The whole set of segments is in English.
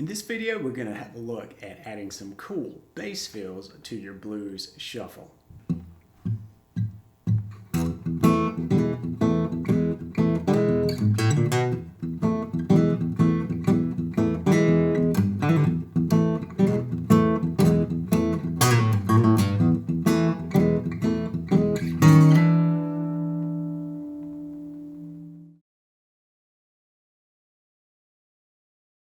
In this video, we're going to have a look at adding some cool bass fills to your blues shuffle.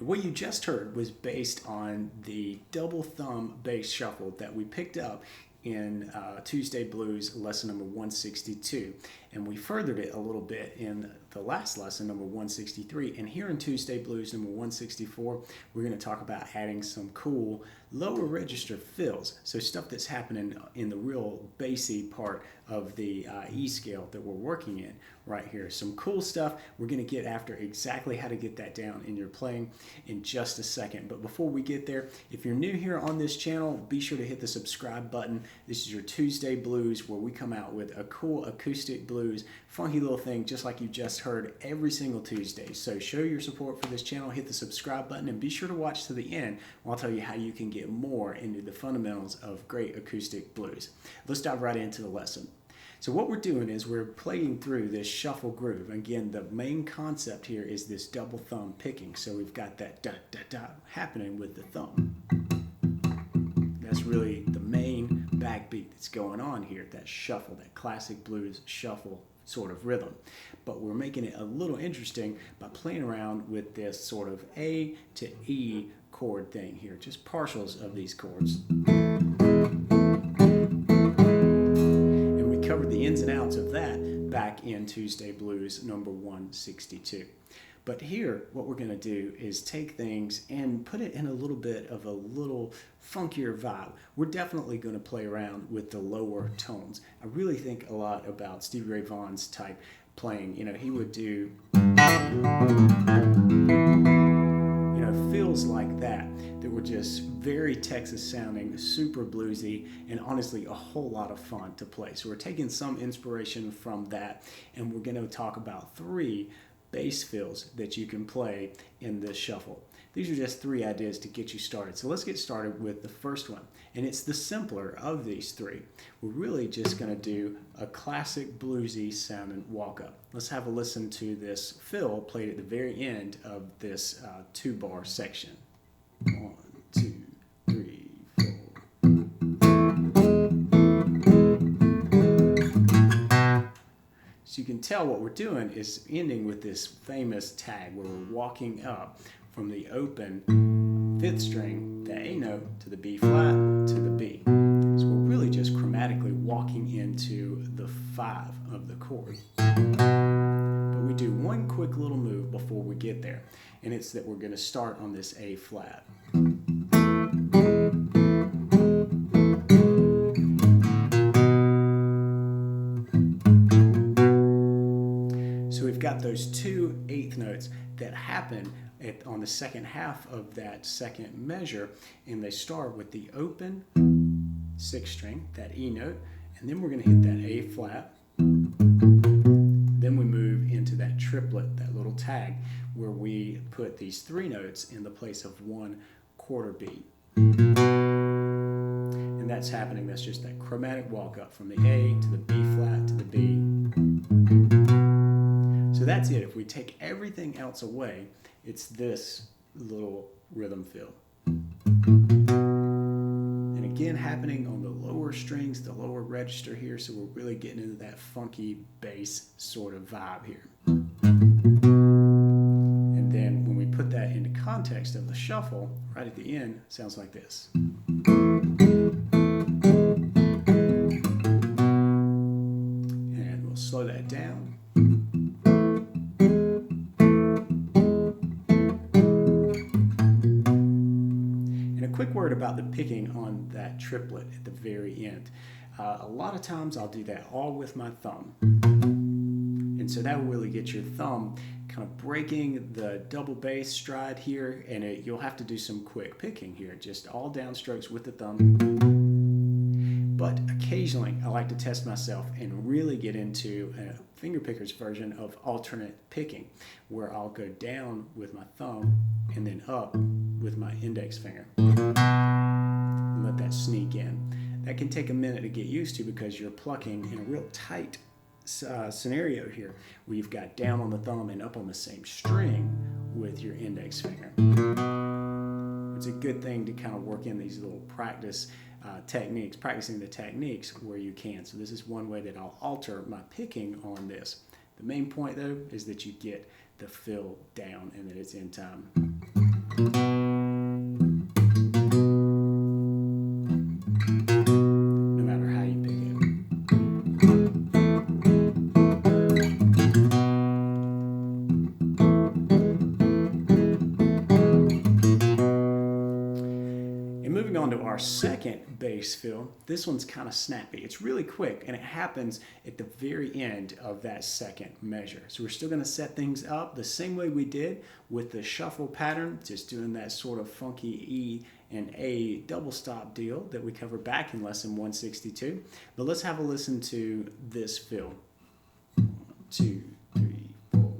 What you just heard was based on the double thumb bass shuffle that we picked up in Tuesday Blues lesson number 162, and we furthered it a little bit in the last lesson, number 163. And here in Tuesday Blues number 164, we're going to talk about adding some cool lower register fills, so stuff that's happening in the real bassy part of the E scale that we're working in right here. Some cool stuff. We're going to get after exactly how to get that down in your playing in just a second. But before we get there, if you're new here on this channel, be sure to hit the subscribe button. This is your Tuesday Blues, where we come out with a cool acoustic blues, funky little thing just like you just heard every single Tuesday. So show your support for this channel, hit the subscribe button, and be sure to watch to the end while I'll tell you how you can get more into the fundamentals of great acoustic blues. Let's dive right into the lesson. So what we're doing is we're playing through this shuffle groove. Again, the main concept here is this double thumb picking. So we've got that da da da happening with the thumb. That's really the main backbeat that's going on here, that shuffle, that classic blues shuffle sort of rhythm. But we're making it a little interesting by playing around with this sort of A to E chord thing here, just partials of these chords. Covered the ins and outs of that back in Tuesday Blues number 162. But here, what we're going to do is take things and put it in a little bit of a little funkier vibe. We're definitely going to play around with the lower tones. I really think a lot about Stevie Ray Vaughan's type playing. You know, he would do, feels like that were just very Texas sounding, super bluesy, and honestly a whole lot of fun to play. So we're taking some inspiration from that, and we're going to talk about 3 bass fills that you can play in this shuffle. These are just 3 ideas to get you started. So let's get started with the first one, and it's the simpler of these 3. We're really just going to do a classic bluesy sounding walk-up. Let's have a listen to this fill played at the very end of this 2-bar section. 1, 2, 3, 4. So you can tell what we're doing is ending with this famous tag where we're walking up from the open 5th string, the A note, to the B flat, to the B. So we're really just chromatically walking into the 5 of the chord. But we do one quick little move before we get there, and it's that we're going to start on this A flat. So we've got those 2 8th notes that happen on the second half of that second measure, and they start with the open 6th string, that E note, and then we're going to hit that A flat. Then we move into that triplet, that little tag, where we put these 3 notes in the place of 1 quarter beat. And that's happening, that's just that chromatic walk up from the A to the B flat to the B. So that's it. If we take everything else away, it's this little rhythm fill. And again, happening on the lower strings, the lower register here, so we're really getting into that funky bass sort of vibe here. And then when we put that into context of the shuffle, right at the end, it sounds like this. And we'll slow that down. Quick word about the picking on that triplet at the very end. A lot of times I'll do that all with my thumb. And so that will really get your thumb kind of breaking the double bass stride here, and you'll have to do some quick picking here, just all downstrokes with the thumb. But occasionally I like to test myself and really get into a fingerpicker's version of alternate picking, where I'll go down with my thumb and then up with my index finger. And let that sneak in. That can take a minute to get used to because you're plucking in a real tight scenario here where you've got down on the thumb and up on the same string with your index finger. It's a good thing to kind of work in these little practicing the techniques where you can. So this is one way that I'll alter my picking on this. The main point though is that you get the fill down and that it's in time. No matter how you pick it. And moving on to our second bass fill, this one's kind of snappy. It's really quick and it happens at the very end of that second measure. So we're still going to set things up the same way we did with the shuffle pattern, just doing that sort of funky E and A double stop deal that we covered back in lesson 162. But let's have a listen to this fill. 1, 2, 3, 4.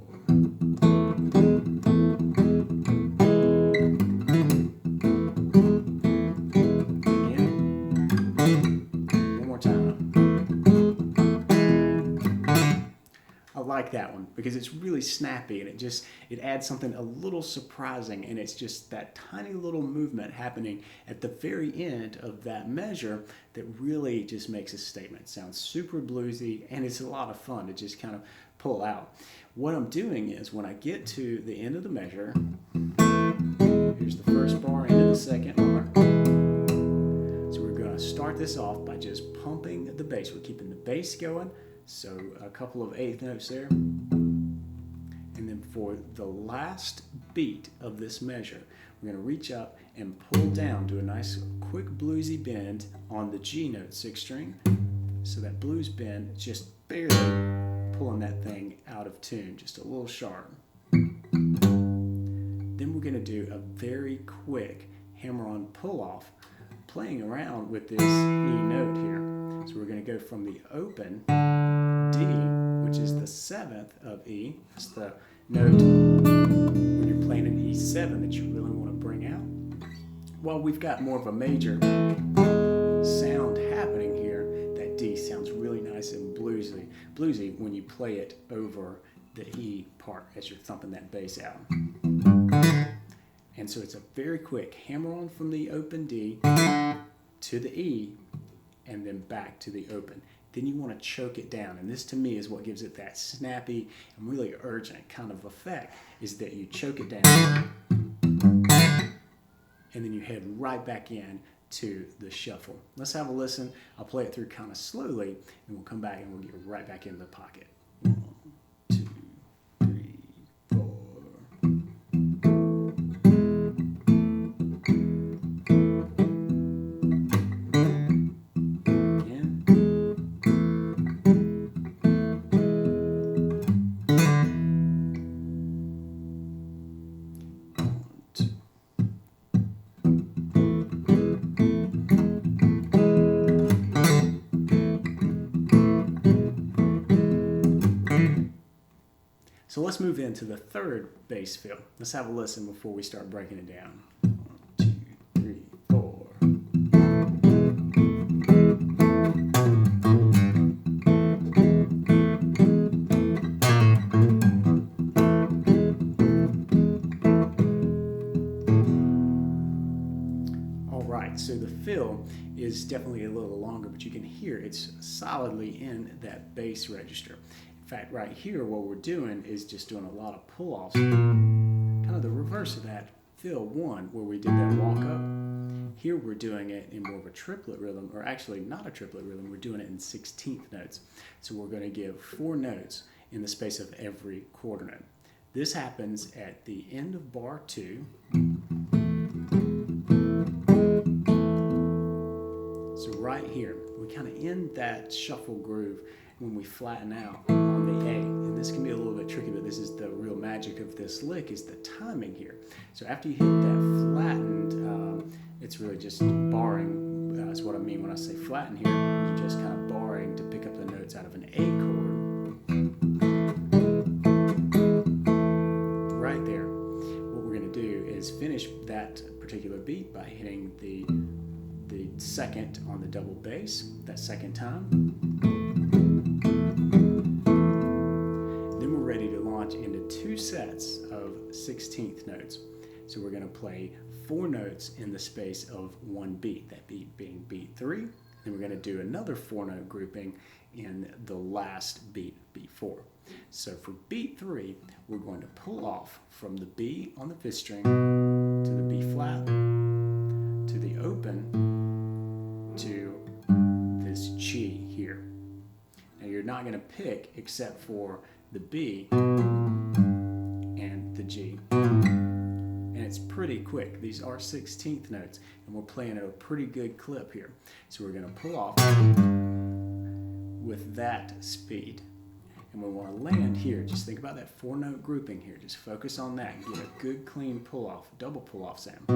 Like that one because it's really snappy and it adds something a little surprising, and it's just that tiny little movement happening at the very end of that measure that really just makes a statement. It sounds super bluesy and it's a lot of fun to just kind of pull out. What I'm doing is when I get to the end of the measure, here's the first bar into the second bar. So we're going to start this off by just pumping the bass. We're keeping the bass going. So a couple of eighth notes there. And then for the last beat of this measure, we're going to reach up and pull down to a nice quick bluesy bend on the G note 6th string. So that blues bend, just barely pulling that thing out of tune, just a little sharp. Then we're going to do a very quick hammer-on pull-off, playing around with this E note here. So we're going to go from the open D, which is the 7th of E. It's the note when you're playing an E7 that you really want to bring out. While we've got more of a major sound happening here, that D sounds really nice and bluesy when you play it over the E part as you're thumping that bass out. And so it's a very quick hammer on from the open D to the E and then back to the open. Then you want to choke it down, and this to me is what gives it that snappy and really urgent kind of effect, is that you choke it down and then you head right back in to the shuffle. Let's have a listen. I'll play it through kind of slowly and we'll come back and we'll get right back in the pocket. 1, 2, 3, 4. So let's move into the third bass fill. Let's have a listen before we start breaking it down. 1, 2, 3, 4. All right, so the fill is definitely a little longer, but you can hear it's solidly in that bass register. In fact, right here, what we're doing is just doing a lot of pull-offs, kind of the reverse of that fill 1 where we did that walk up. Here we're doing it in more of a triplet rhythm, or actually not a triplet rhythm, we're doing it in 16th notes. So we're going to give 4 notes in the space of every quarter note. This happens at the end of bar 2. So right here, we kind of end that shuffle groove when we flatten out on the A. And this can be a little bit tricky, but this is the real magic of this lick, is the timing here. So after you hit that flattened, it's really just barring. That's what I mean when I say flatten here. You're just kind of barring to pick up the notes out of an A chord. Right there. What we're going to do is finish that that particular beat by hitting the second on the double bass that second time. Then we're ready to launch into 2 sets of 16th notes. So we're going to play 4 notes in the space of 1 beat, that beat being beat 3. Then we're going to do another 4-note grouping in the last beat, beat 4. So for beat 3, we're going to pull off from the B on the 5th string to the B flat, to the open, to this G here. Now you're not going to pick except for the B and the G. And it's pretty quick. These are 16th notes, and we're playing at a pretty good clip here. So we're going to pull off with that speed. And we want to land here. Just think about that 4-note grouping here. Just focus on that and get a good clean pull-off, double pull-off sound.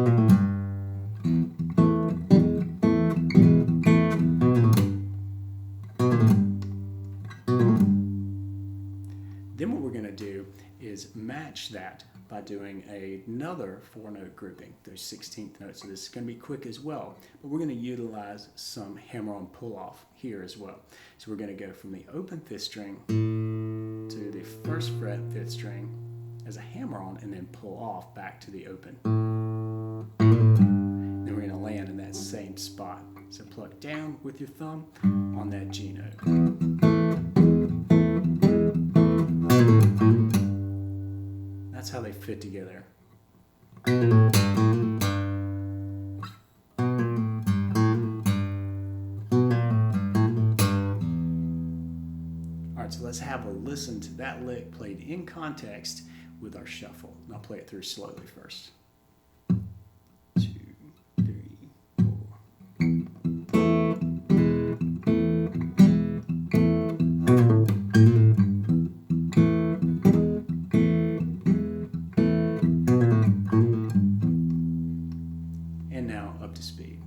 Then what we're going to do is match that by doing another 4-note grouping, those 16th notes. So this is going to be quick as well, but we're going to utilize some hammer-on pull-off here as well. So we're going to go from the open 5th string to the 1st fret 5th string as a hammer-on and then pull off back to the open. Then we're going to land in that same spot. So pluck down with your thumb on that G note. That's how they fit together. Alright, so let's have a listen to that lick played in context with our shuffle. And I'll play it through slowly first. 2, 3, 4. And now up to speed.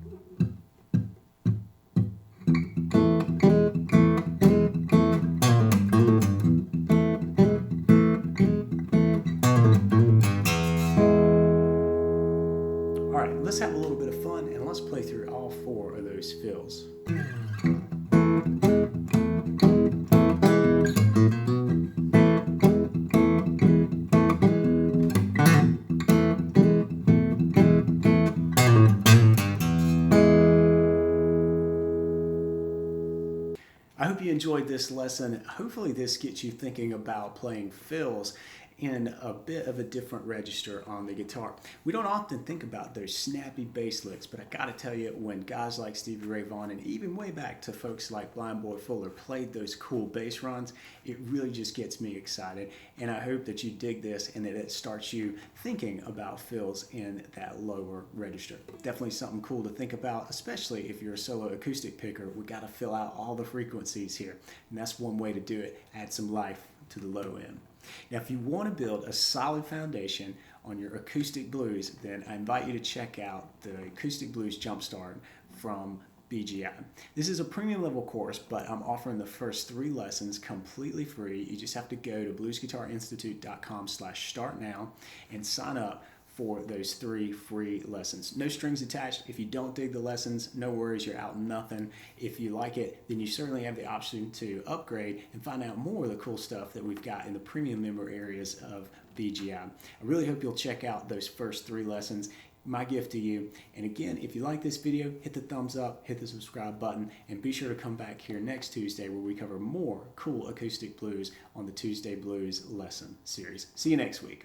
All right, let's have a little bit of fun and let's play through all 4 of those fills. I hope you enjoyed this lesson. Hopefully this gets you thinking about playing fills in a bit of a different register on the guitar. We don't often think about those snappy bass licks, but I gotta tell you, when guys like Stevie Ray Vaughan and even way back to folks like Blind Boy Fuller played those cool bass runs, it really just gets me excited. And I hope that you dig this and that it starts you thinking about fills in that lower register. Definitely something cool to think about, especially if you're a solo acoustic picker. We gotta fill out all the frequencies here. And that's one way to do it, add some life to the low end. Now, if you want to build a solid foundation on your acoustic blues, then I invite you to check out the Acoustic Blues Jumpstart from BGI. This is a premium level course, but I'm offering the first 3 lessons completely free. You just have to go to bluesguitarinstitute.com/startnow and sign up for those 3 free lessons. No strings attached. If you don't dig the lessons, no worries, you're out nothing. If you like it, then you certainly have the option to upgrade and find out more of the cool stuff that we've got in the premium member areas of BGI. I really hope you'll check out those first 3 lessons. My gift to you. And again, if you like this video, hit the thumbs up, hit the subscribe button, and be sure to come back here next Tuesday where we cover more cool acoustic blues on the Tuesday Blues lesson series. See you next week.